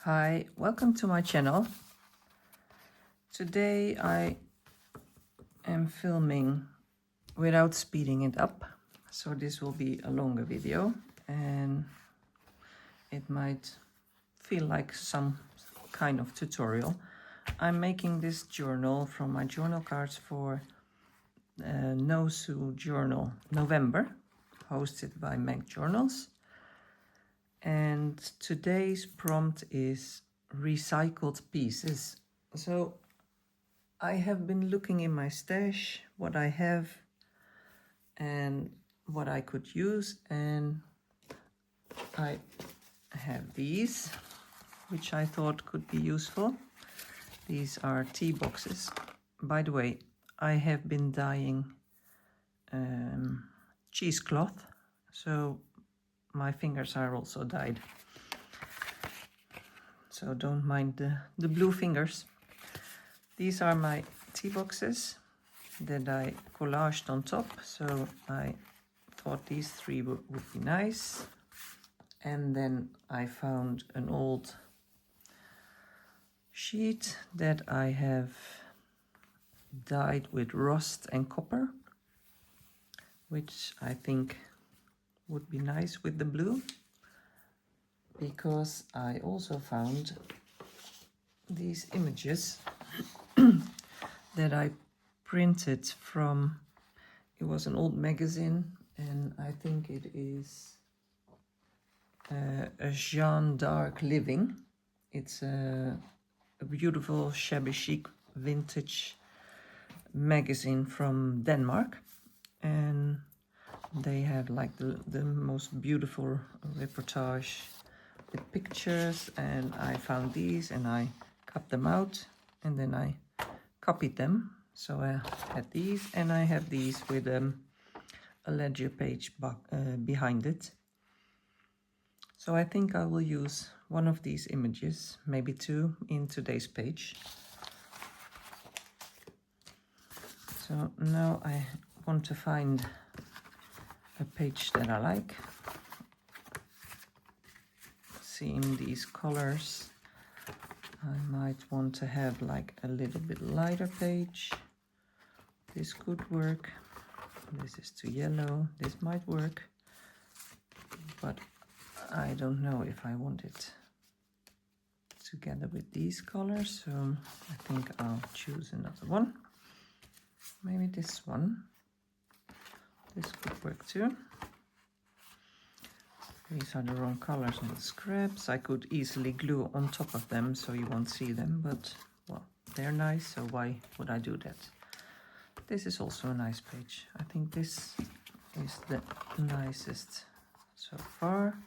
Hi, welcome to my channel. Today I am filming without speeding it up, so this will be a longer video and it might feel like some kind of tutorial. I'm making this journal from my journal cards for No Sue Journal November, hosted by Meg Journals. And today's prompt is recycled pieces. So I have been looking in my stash what I have and what I could use, and I have these which I thought could be useful. These are tea boxes. By the way, I have been dyeing cheesecloth, so my fingers are also dyed, so don't mind the blue fingers. These are my tea boxes that I collaged on top, so I thought these three would be nice. And then I found an old sheet that I have dyed with rust and copper, which I think would be nice with the blue, because I also found these images that I printed from, it was an old magazine, and I think it is a Jeanne d'Arc Living. It's a beautiful shabby chic vintage magazine from Denmark, and they had like the most beautiful reportage with pictures, and I found these and I cut them out and then I copied them. So I had these, and I have these with a ledger page behind it. So I think I will use one of these images, maybe two, in today's page. So now I want to find a page that I like. Seeing these colors, I might want to have like a little bit lighter page. This could work. This is too yellow. This might work, but I don't know if I want it together with these colors, so I think I'll choose another one. Maybe this one. This could work too. These are the wrong colors and the scraps. I could easily glue on top of them so you won't see them, but well, they're nice, so why would I do that? This is also a nice page. I think this is the nicest so far.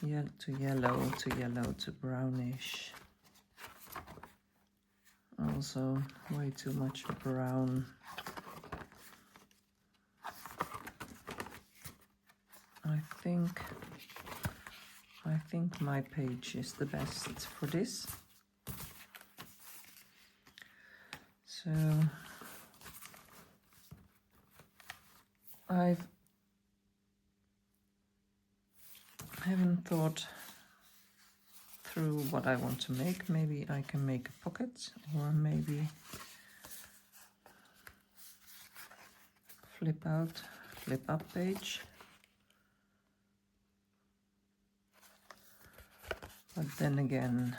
To yellow to brownish. Also way too much brown. I think my page is the best for this. So I haven't thought through what I want to make. Maybe I can make a pocket, or maybe flip up page. But then again,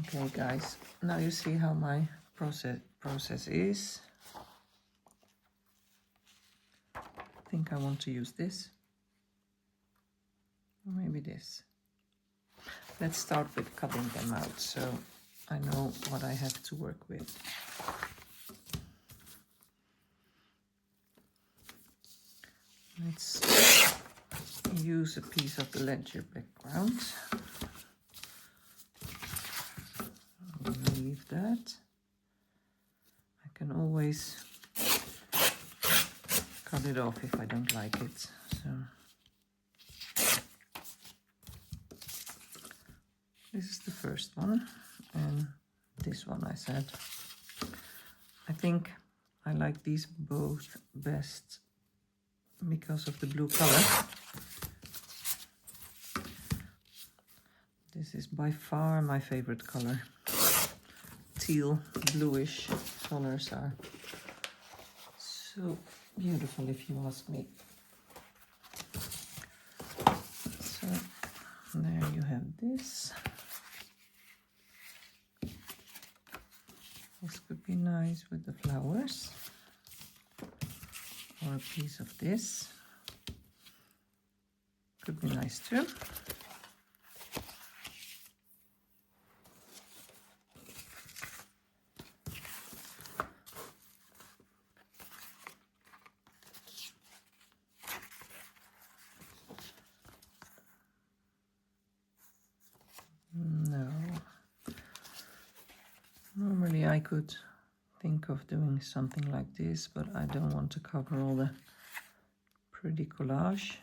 okay guys, now you see how my process is. I think I want to use this, or maybe this. Let's start with cutting them out so I know what I have to work with. Let's use a piece of the ledger background. Leave that. I can always cut it off if I don't like it. So this is the first one, and this one I said. I think I like these both best because of the blue color. This is by far my favorite color. Teal, bluish colors are so beautiful, if you ask me. So there you have this. This could be nice with the flowers, or a piece of this could be nice too. No. Normally I could think of doing something like this, but I don't want to cover all the pretty collage.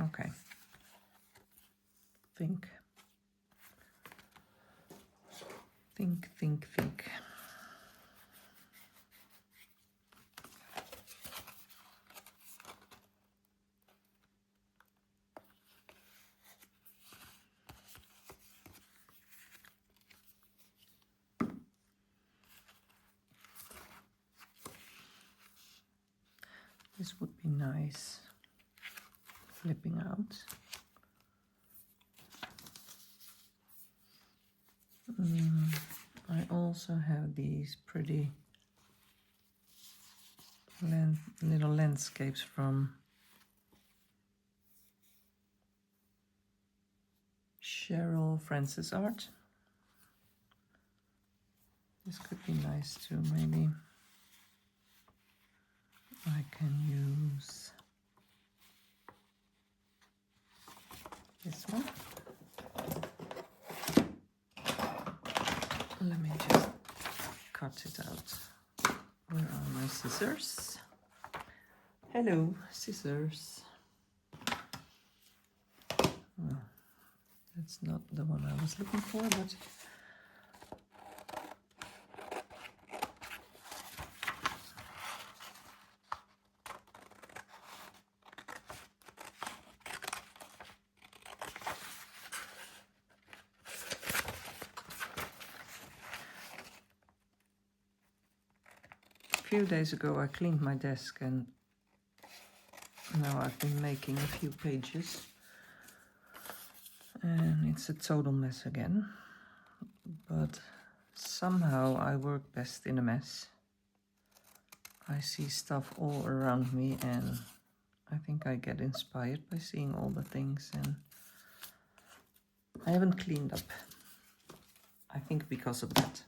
Okay. Think. This would be nice, flipping out. I also have these pretty little landscapes from Cheryl Francis art. This could be nice too, maybe. I can use this one. Let me just cut it out. Where are my scissors? Hello, scissors. Well, that's not the one I was looking for, but a few days ago I cleaned my desk, and now I've been making a few pages and it's a total mess again. But somehow I work best in a mess. I see stuff all around me and I think I get inspired by seeing all the things, and I haven't cleaned up, I think, because of that.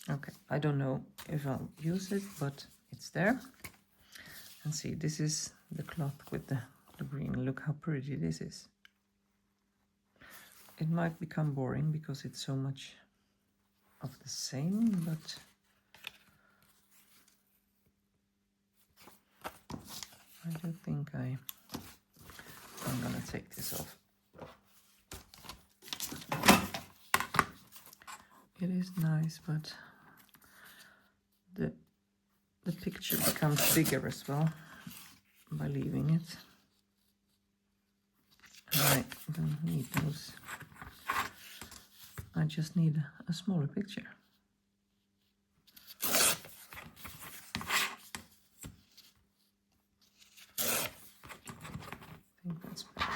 Okay, I don't know if I'll use it, but it's there. And see, this is the cloth with the green. Look how pretty this is. It might become boring because it's so much of the same, but I do think I'm gonna take this off. It is nice, but the picture becomes bigger as well by leaving it. I don't need those. I just need a smaller picture. I think that's better.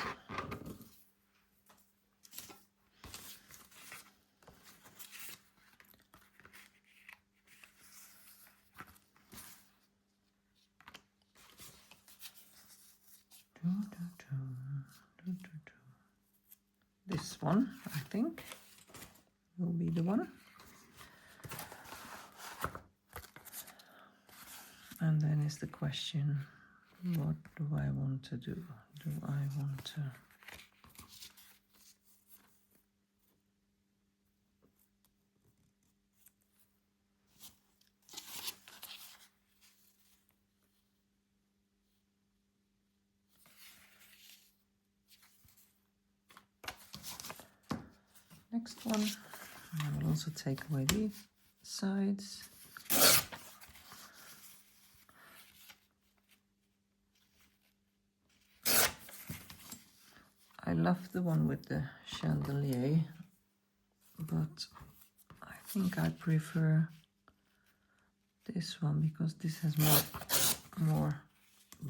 This one, I think, will be the one. And then is the question, what do I want to do? Do I want to next one. I will also take away these sides. I love the one with the chandelier, but I think I prefer this one because this has more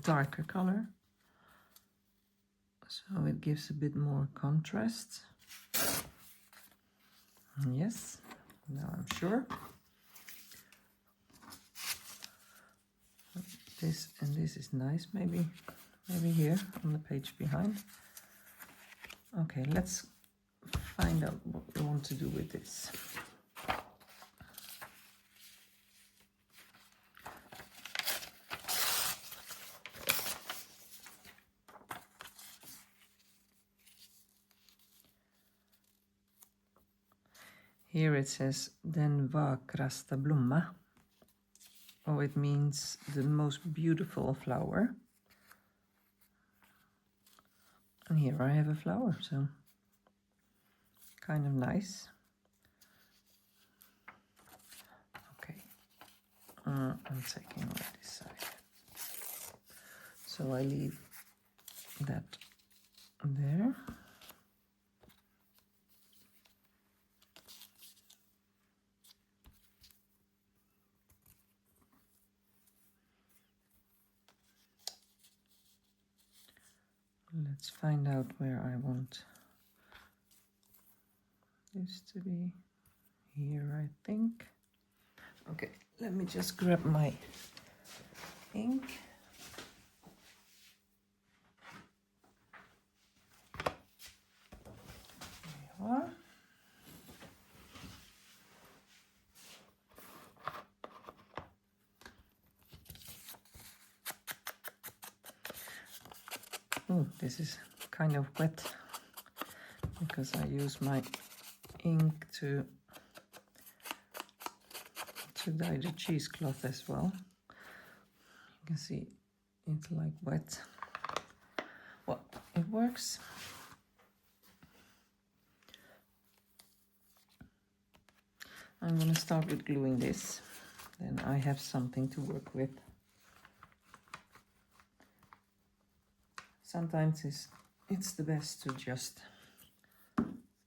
darker color, so it gives a bit more contrast. Yes, now I'm sure. This and this is nice, maybe here on the page behind. Okay, let's find out what we want to do with this. Here it says den vakraste blomma. Oh, it means the most beautiful flower. And here I have a flower, so kind of nice. Okay, I'm taking away this side. So I leave that there. Let's find out where I want this to be. Here, I think. Okay, let me just grab my ink. There you are. Oh, this is kind of wet because I use my ink to dye the cheesecloth as well. You can see it's like wet. Well, it works. I'm going to start with gluing this. Then I have something to work with. Sometimes it's the best to just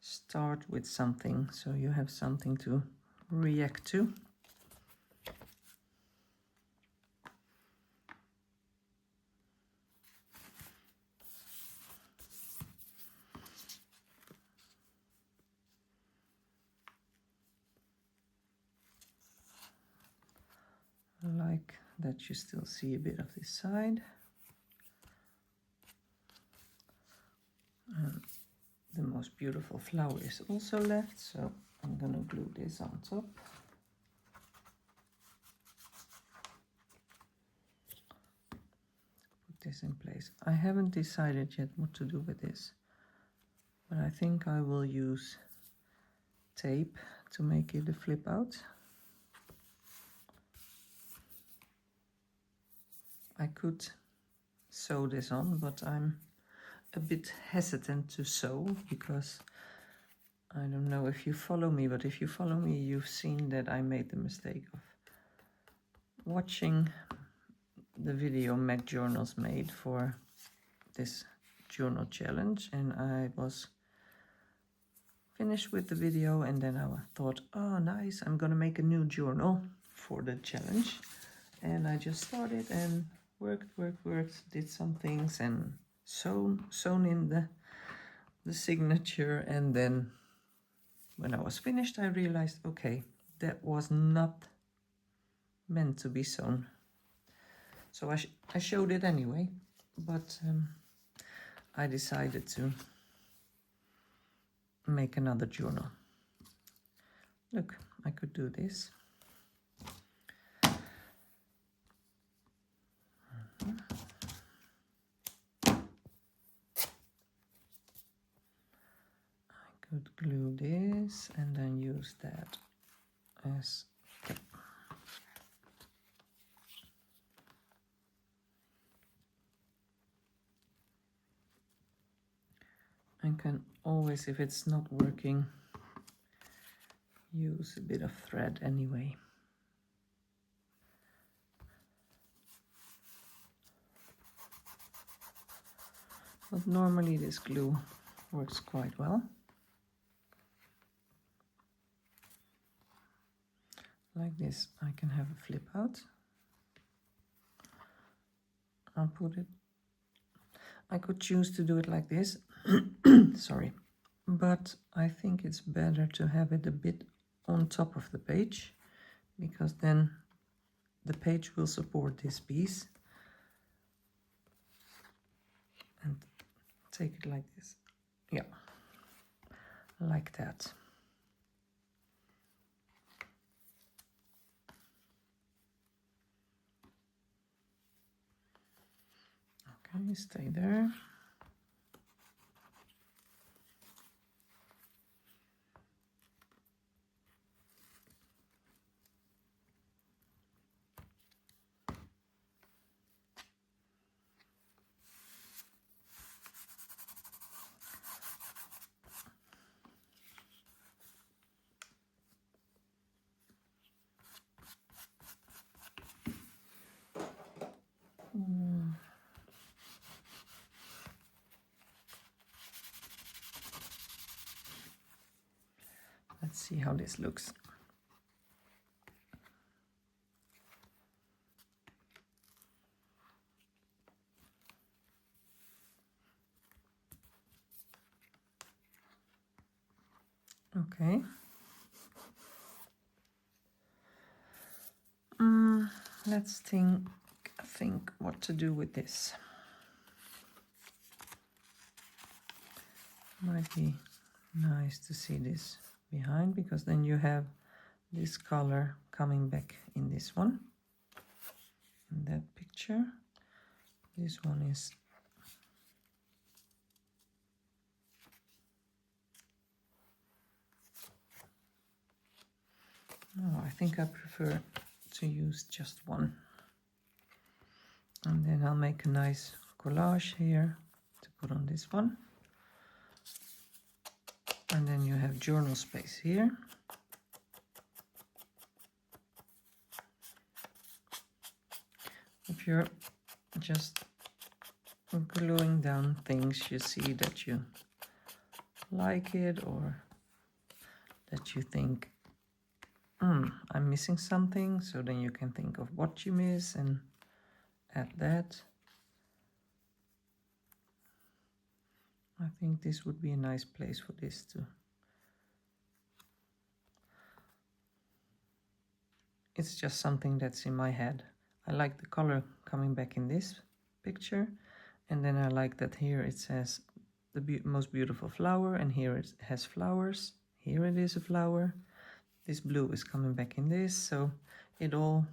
start with something so you have something to react to. I like that you still see a bit of this side. And the most beautiful flower is also left, so I'm gonna glue this on top. Put this in place. I haven't decided yet what to do with this, but I think I will use tape to make it a flip out. I could sew this on, but I'm a bit hesitant to sew because I don't know if you follow me, but if you follow me, you've seen that I made the mistake of watching the video Meg Journals made for this journal challenge, and I was finished with the video, and then I thought, oh nice, I'm gonna make a new journal for the challenge. And I just started and worked, did some things and sewn in the signature, and then when I was finished I realized, okay, that was not meant to be sewn. So I showed it anyway, but I decided to make another journal. Look, I could do this. Could glue this and then use that as I can always, if it's not working, use a bit of thread anyway. But normally this glue works quite well. Like this, I can have a flip out. I'll put it. I could choose to do it like this. Sorry. But I think it's better to have it a bit on top of the page, because then the page will support this piece. And take it like this. Yeah. Like that. Okay, stay there. Let's see how this looks. Okay. Let's think what to do with this. Might be nice to see this behind, because then you have this color coming back in this one, in that picture. This one is I think I prefer to use just one. And then I'll make a nice collage here to put on this one. And then you have journal space here. If you're just gluing down things, you see that you like it, or that you think, I'm missing something, so then you can think of what you miss and add that. I think this would be a nice place for this too. It's just something that's in my head. I like the color coming back in this picture, and then I like that here it says the most beautiful flower, and here it has flowers. Here it is a flower. This blue is coming back in this, so it all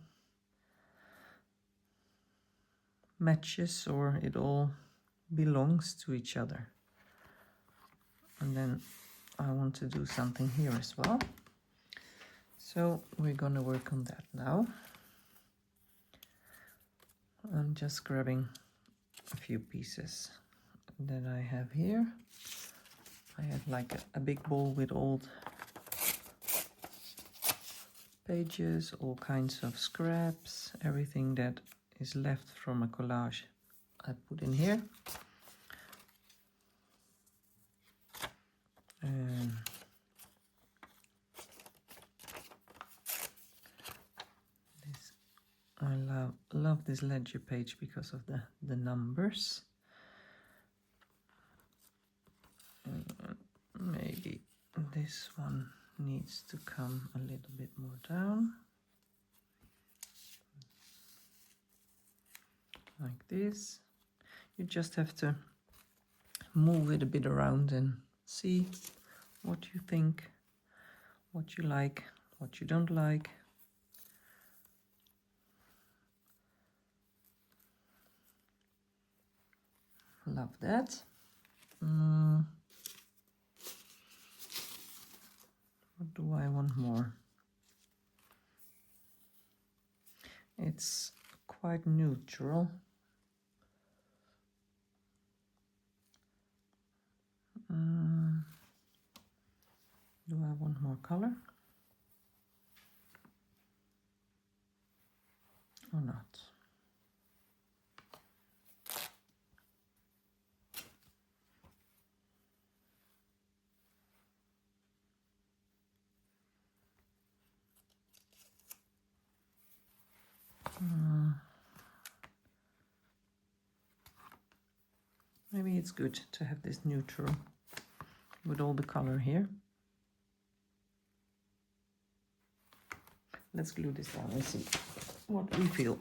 matches, or it all belongs to each other. And then I want to do something here as well. So we're gonna work on that now. I'm just grabbing a few pieces that I have here. I have like a big bowl with old pages, all kinds of scraps, everything that is left from a collage I put in here. And this, I love this ledger page because of the numbers. Maybe this one needs to come a little bit more down, like this. You just have to move it a bit around and see what you think, what you like, what you don't like. Love that. What do I want more? It's quite neutral. Do I want more color? or not. Maybe it's good to have this neutral with all the color here. Let's glue this down and see what we feel.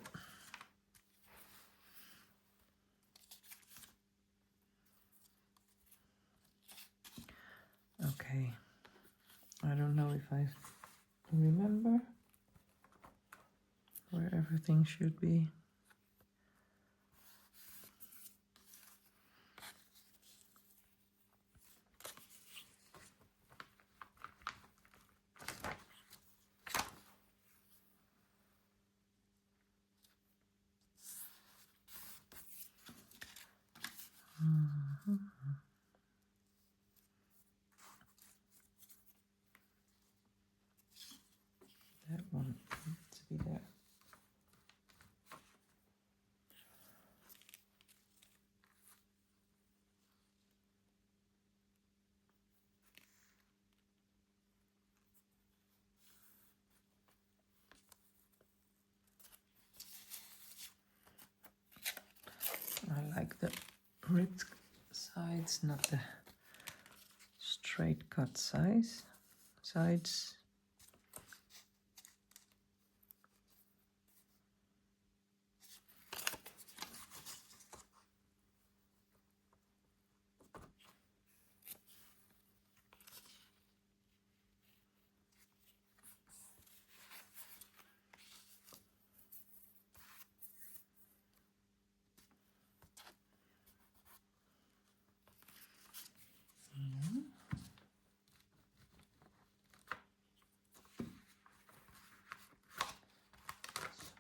Okay, I don't know if I remember where everything should be. That one needs to be there. I like the ripped sides, not the straight cut sides.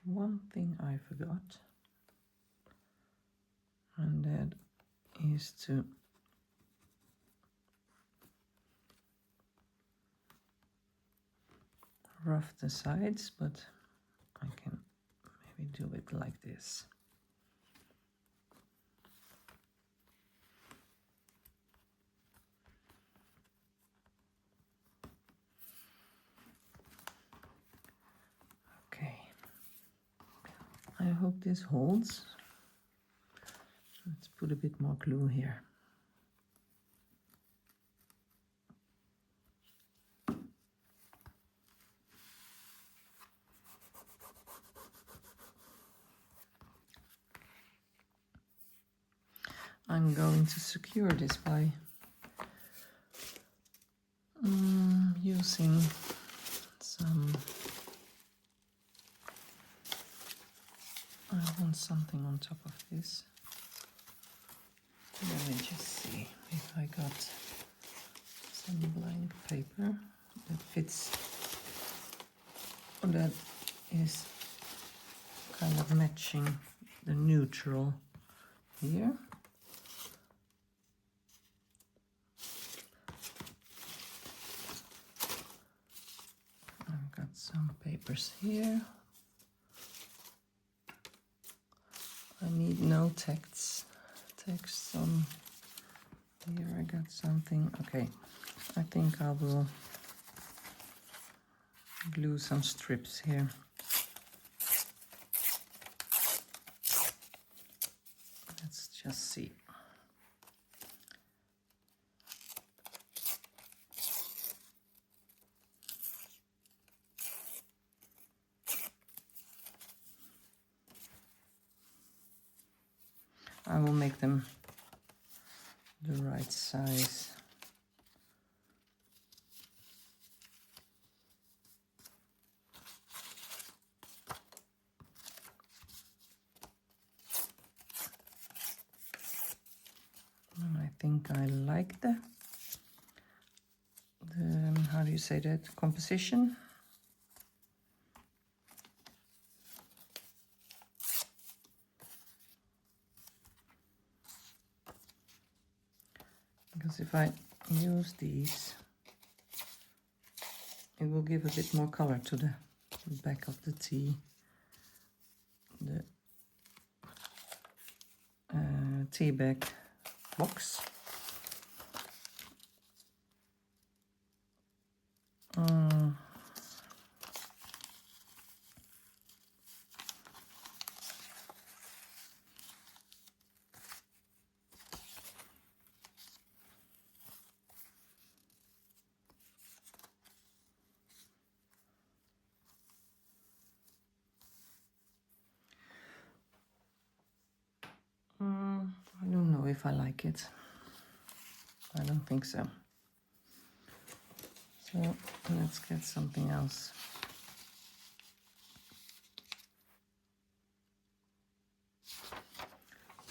One thing I forgot, and that is to rough the sides, but I can maybe do it like this. Okay, I hope this holds. Let's put a bit more glue here. I'm going to secure this by using some, I want something on top of this. Let me just see if I got some blank paper that fits, or that is kind of matching the neutral here. I've got some papers here. I need no text on here. I got something. Okay, I think I will glue some strips here. Let's just see. I will make them the right size. And I think I like the how do you say that, composition. Because if I use these, it will give a bit more color to the back of the tea. the tea bag box. I don't know if I like it. I don't think so. So let's get something else.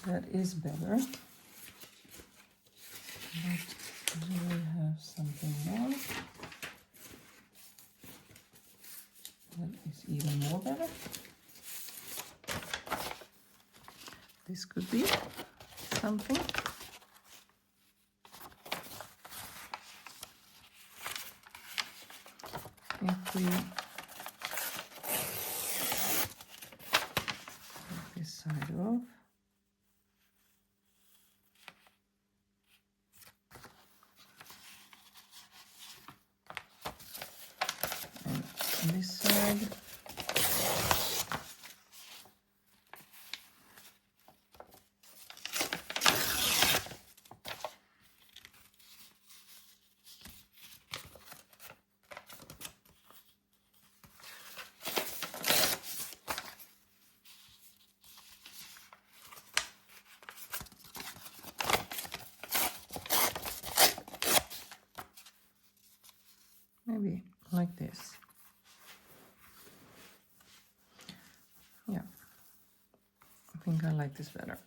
That is better. But do we have something more? That is even more better. This could be something. If we take this side off, and this side, maybe like this. Yeah, I think I like this better.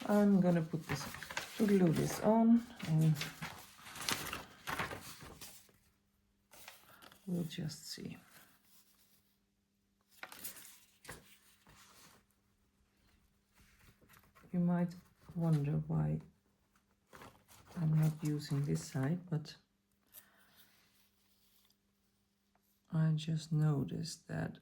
I'm gonna glue this on, and we'll just see. You might wonder why I'm not using this side, but I just noticed that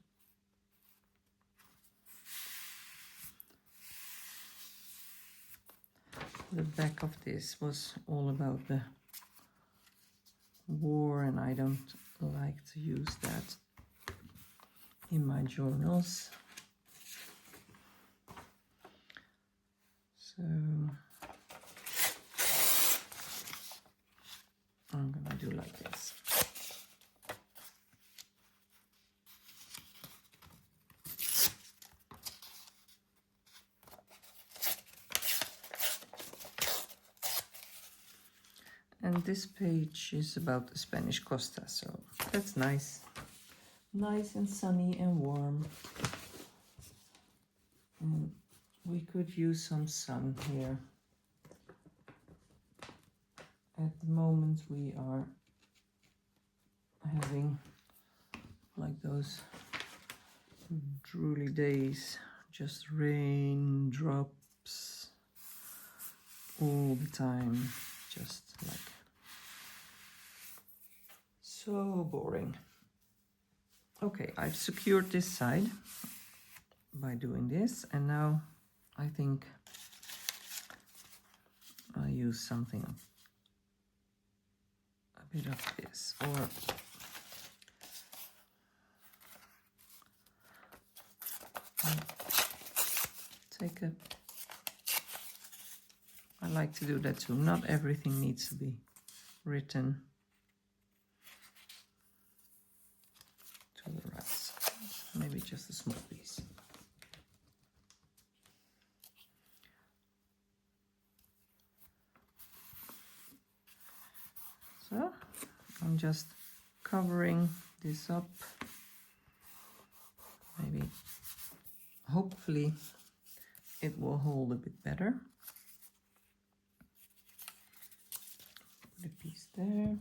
the back of this was all about the war, and I don't like to use that in my journals. So I'm gonna do like this. And this page is about the Spanish Costa, so that's nice. Nice and sunny and warm. And we could use some sun here. At the moment we are having like those drooly days, just raindrops all the time, just like so boring. Okay, I've secured this side by doing this, and now I think I'll use something, a bit of this, or take a, I like to do that too. Not everything needs to be written to the right. Maybe just a small piece. So I'm just covering this up. Maybe, hopefully, it will hold a bit better. Put a piece there.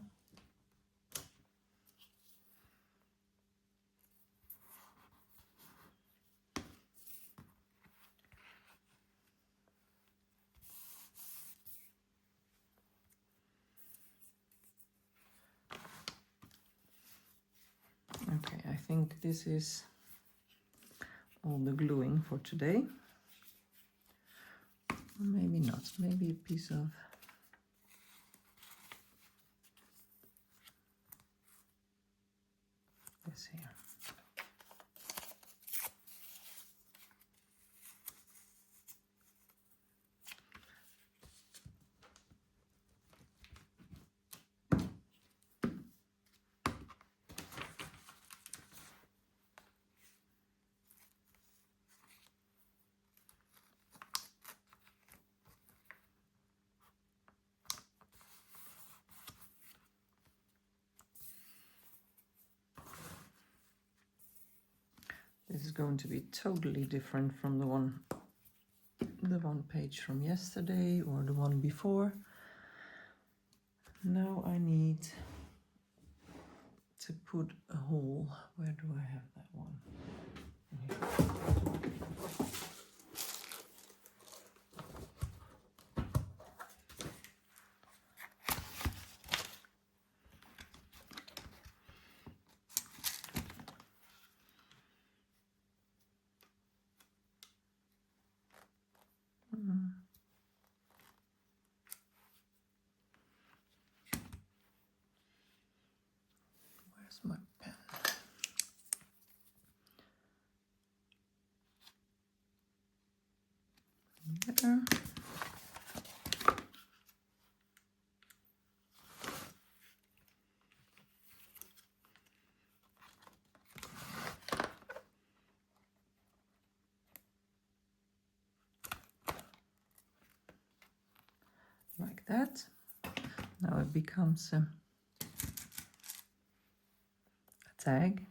Okay, I think this is all the gluing for today. Maybe not, maybe a piece of this here. This is going to be totally different from the one page from yesterday or the one before. Now I need to put a hole. Where do I have that one? Here. Where's my pen? There. Like that. Now it becomes a tag.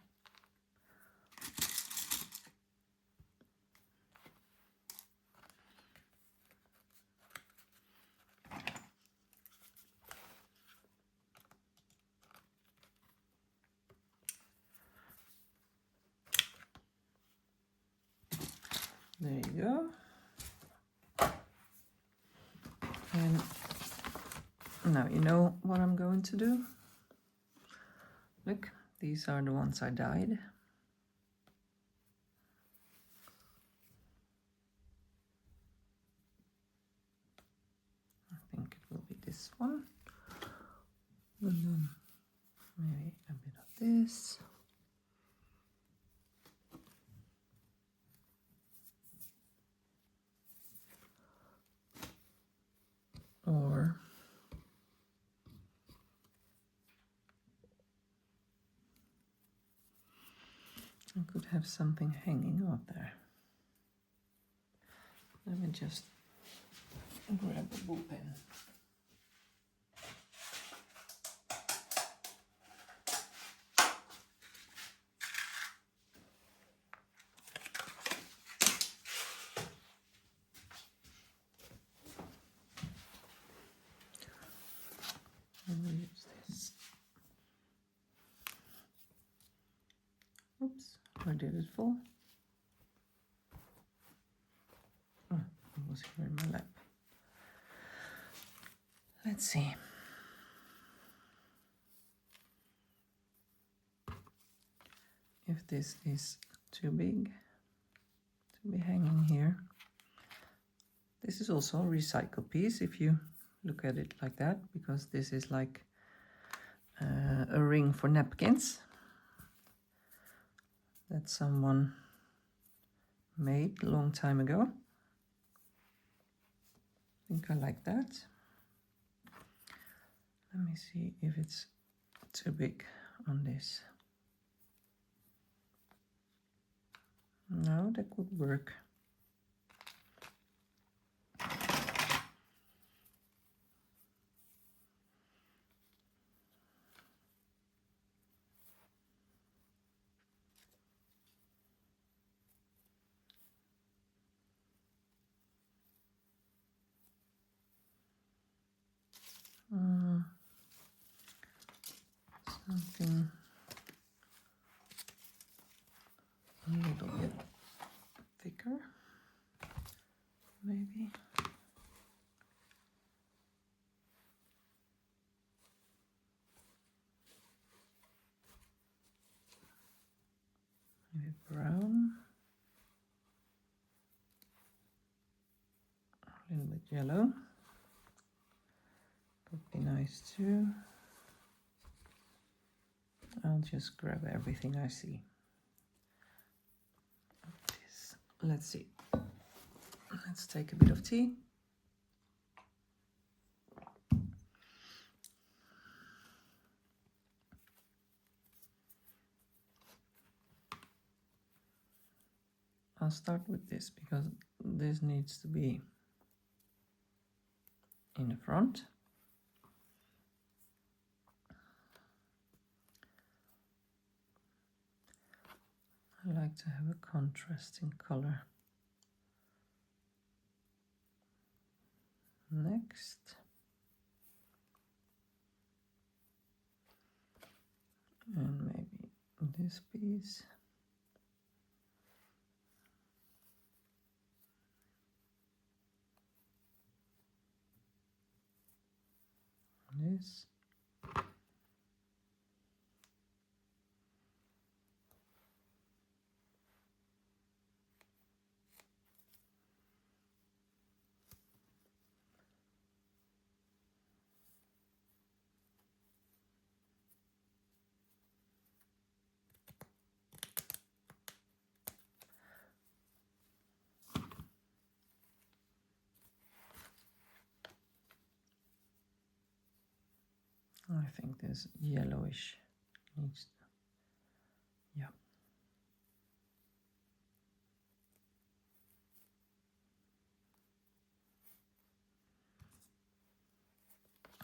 There you go. And now you know what I'm going to do. Look, these are the ones I dyed. I think it will be this one. And then maybe a bit of this. Or I could have something hanging out there. Let me just grab a ball pen. And we'll use this. Oops, where did it fall? Oh, it was here in my lap. Let's see. If this is too big to be hanging here. This is also a recycled piece if you look at it like that, because this is like a ring for napkins that someone made a long time ago. I think I like that. Let me see if it's too big on this. No, that could work. Something a little bit thicker, maybe. bit brown, a little bit yellow, would be nice too. I'll just grab everything I see. Let's see. Let's take a bit of tea. I'll start with this because this needs to be in the front. I like to have a contrasting color. Next. And maybe this piece. This. I think this yellowish needs to, yeah.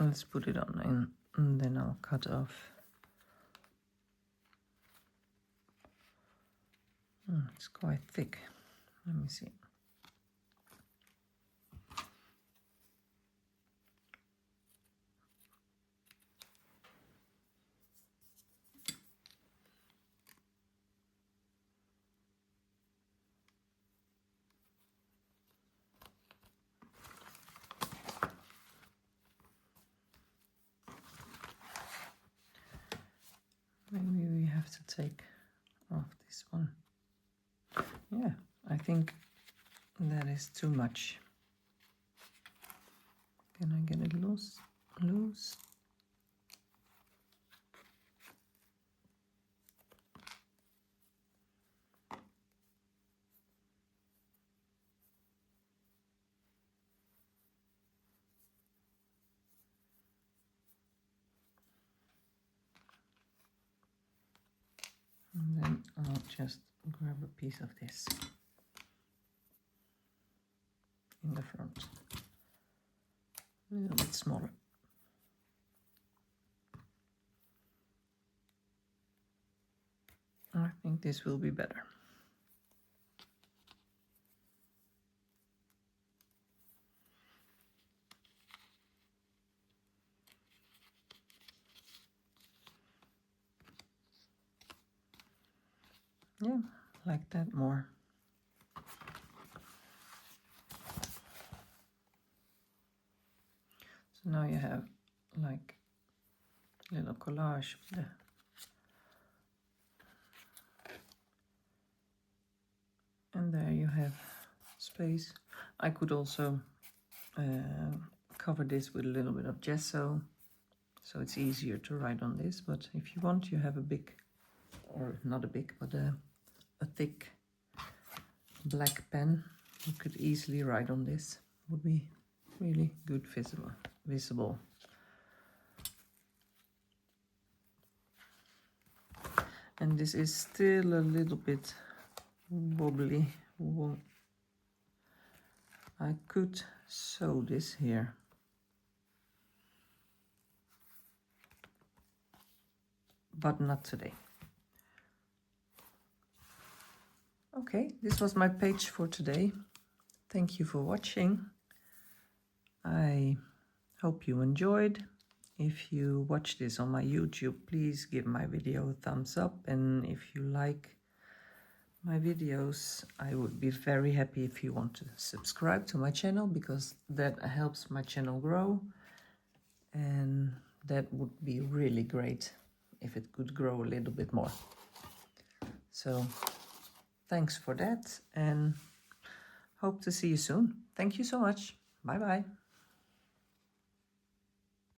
Let's put it on and then I'll cut off. It's quite thick. Let me see. Maybe we have to take off this one. Yeah, I think that is too much. Can I get it loose? Loose. And then I'll just grab a piece of this in the front, a little bit smaller. I think this will be better. Yeah, like that more. So now you have like a little collage of the and there you have space. I could also cover this with a little bit of gesso, so it's easier to write on this, but if you want, you have a big, or not a big, but a thick black pen. You could easily write on this. Would be really good visible. And this is still a little bit wobbly. I could sew this here. But not today. Okay, this was my page for today. Thank you for watching. I hope you enjoyed. If you watch this on my YouTube, please give my video a thumbs up. And if you like my videos, I would be very happy if you want to subscribe to my channel, because that helps my channel grow. And that would be really great if it could grow a little bit more. So thanks for that, and hope to see you soon. Thank you so much. Bye bye.